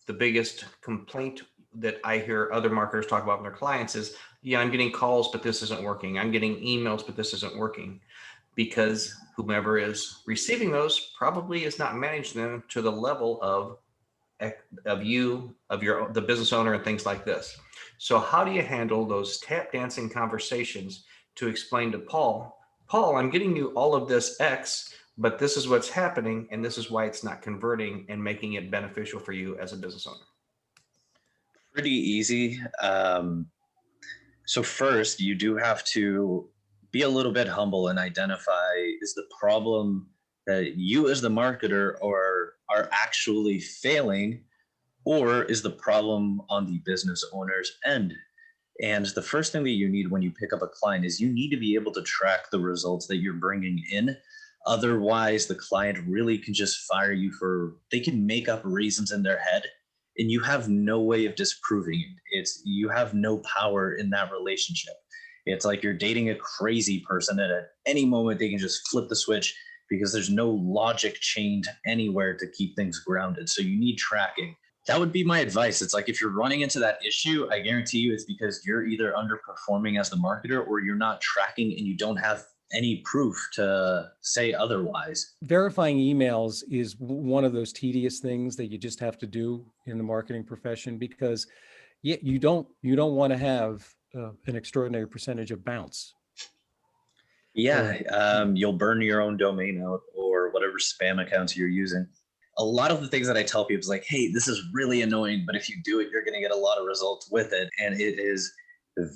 the biggest complaint that I hear other marketers talk about with their clients is, yeah, I'm getting calls, but this isn't working. I'm getting emails, but this isn't working, because whomever is receiving those probably is not managing them to the level of the business owner and things like this. So how do you handle those tap dancing conversations to explain to Paul, I'm getting you all of this X, but this is what's happening and this is why it's not converting and making it beneficial for you as a business owner? Pretty easy. So first, you do have to be a little bit humble and identify, is the problem that you as the marketer are actually failing, or is the problem on the business owner's end? And the first thing that you need when you pick up a client is you need to be able to track the results that you're bringing in. Otherwise, the client really can just fire you for, they can make up reasons in their head and you have no way of disproving it. It's, you have no power in that relationship. It's like you're dating a crazy person and at any moment they can just flip the switch because there's no logic chained anywhere to keep things grounded. So you need tracking. That would be my advice. It's like if you're running into that issue, I guarantee you it's because you're either underperforming as the marketer or you're not tracking and you don't have any proof to say otherwise. Verifying emails is one of those tedious things that you just have to do in the marketing profession, because you don't want to have an extraordinary percentage of bounce. Yeah, Or you'll burn your own domain out or whatever spam accounts you're using. A lot of the things that I tell people is like, hey, this is really annoying, but if you do it, you're going to get a lot of results with it. And it is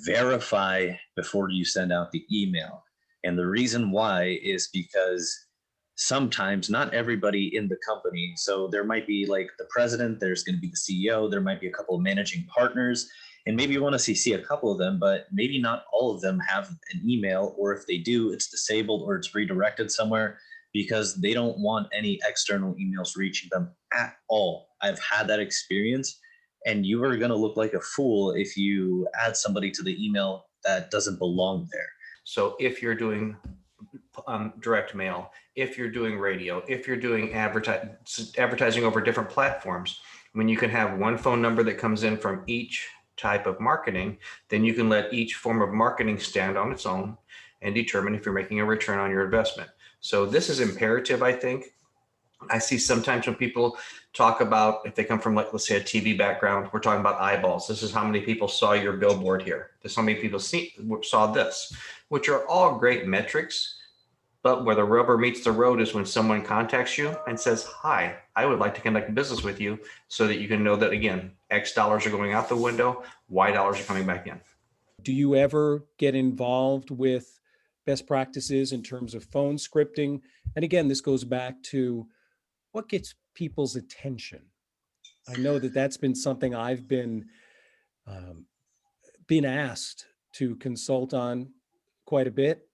verify before you send out the email. And the reason why is because sometimes not everybody in the company, so there might be like the president, there's going to be the CEO, there might be a couple of managing partners, and maybe you want to see a couple of them, but maybe not all of them have an email, or if they do, it's disabled or it's redirected somewhere because they don't want any external emails reaching them at all. I've had that experience, and you are going to look like a fool if you add somebody to the email that doesn't belong there. So if you're doing direct mail, if you're doing radio, if you're doing advertising over different platforms, when you can have one phone number that comes in from each type of marketing, then you can let each form of marketing stand on its own and determine if you're making a return on your investment. So this is imperative, I think. I see sometimes when people talk about, if they come from, like, let's say a TV background, we're talking about eyeballs. This is how many people saw your billboard here. This is how many people saw this, which are all great metrics. But where the rubber meets the road is when someone contacts you and says, hi, I would like to conduct business with you, so that you can know that, again, X dollars are going out the window, Y dollars are coming back in. do you ever get involved with best practices in terms of phone scripting? And again, this goes back to what gets people's attention. I know that that's been something I've um, been asked to consult on quite a bit,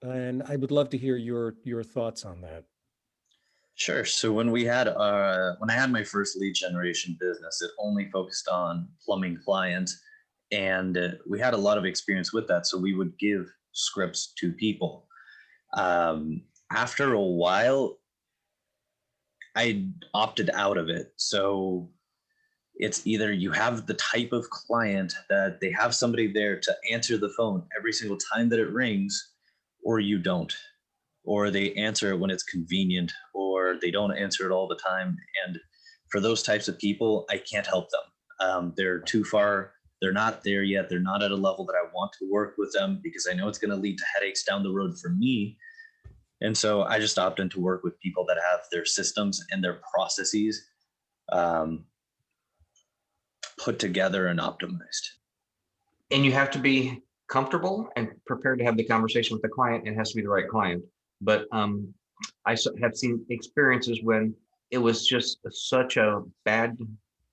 and I would love to hear your thoughts on that. Sure. So when I had my first lead generation business, it only focused on plumbing clients, and we had a lot of experience with that. So we would give scripts to people. After a while, I opted out of it. So it's either you have the type of client that they have somebody there to answer the phone every single time that it rings, or you don't, or they answer it when it's convenient, or they don't answer it all the time. And for those types of people, I can't help them. They're too far. They're not there yet. They're not at a level that I want to work with them because I know it's going to lead to headaches down the road for me. And so I just opt in to work with people that have their systems and their processes um, put together and optimized. And you have to be comfortable and prepared to have the conversation with the client. It has to be the right client. But have seen experiences when it was just such a bad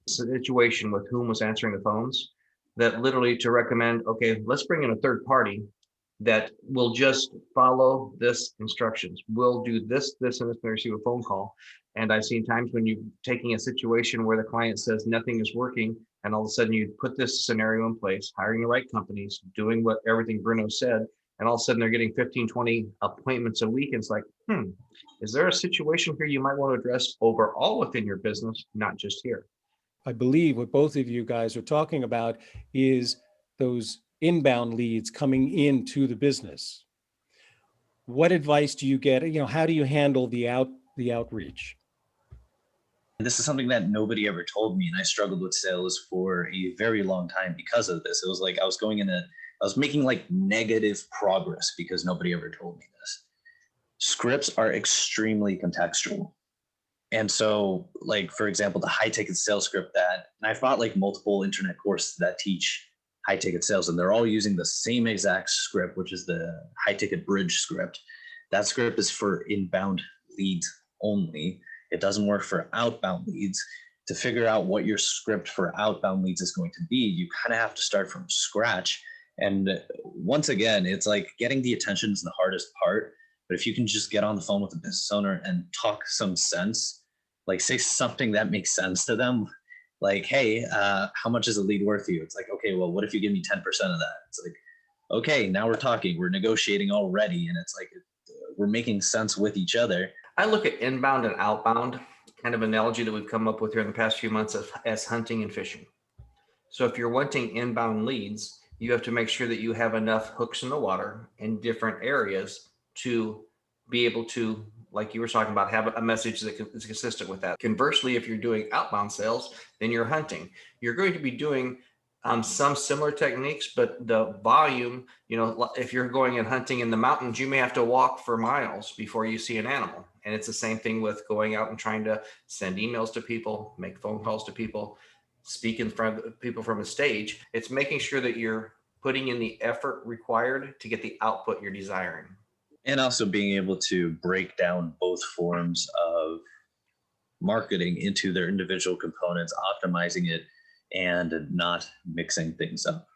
situation with whom was answering the phones, that literally to recommend, okay, let's bring in a third party that will just follow this instructions. We'll do this, this, and this when they receive a phone call. And I've seen times when you're taking a situation where the client says nothing is working, and all of a sudden you put this scenario in place, hiring the right companies, doing what everything Bruno said, and all of a sudden they're getting 15, 20 appointments a week. And it's like, is there a situation here you might want to address overall within your business, not just here? I believe what both of you guys are talking about is those inbound leads coming into the business. What advice do you get? How do you handle the outreach? And this is something that nobody ever told me. And I struggled with sales for a very long time because of this. It was like I was making like negative progress because nobody ever told me this. Scripts are extremely contextual. And so, like, for example, the high ticket sales script and I've bought like multiple internet courses that teach high ticket sales, and they're all using the same exact script, which is the high ticket bridge script. That script is for inbound leads only. It doesn't work for outbound leads. To figure out what your script for outbound leads is going to be, you kind of have to start from scratch. And once again, it's like getting the attention is the hardest part. But if you can just get on the phone with the business owner and talk some sense, like say something that makes sense to them, like, hey, how much is a lead worth to you? It's like, okay, well, what if you give me 10% of that? It's like, okay, now we're talking, we're negotiating already. And it's like, we're making sense with each other. I look at inbound and outbound, kind of analogy that we've come up with here in the past few months as hunting and fishing. So if you're wanting inbound leads, you have to make sure that you have enough hooks in the water in different areas to be able to, like you were talking about, have a message that is consistent with that. Conversely, if you're doing outbound sales, then you're hunting. You're going to be doing some similar techniques, but the volume, if you're going and hunting in the mountains, you may have to walk for miles before you see an animal. And it's the same thing with going out and trying to send emails to people, make phone calls to people, speak in front of people from a stage. It's making sure that you're putting in the effort required to get the output you're desiring. And also being able to break down both forms of marketing into their individual components, optimizing it, and not mixing things up.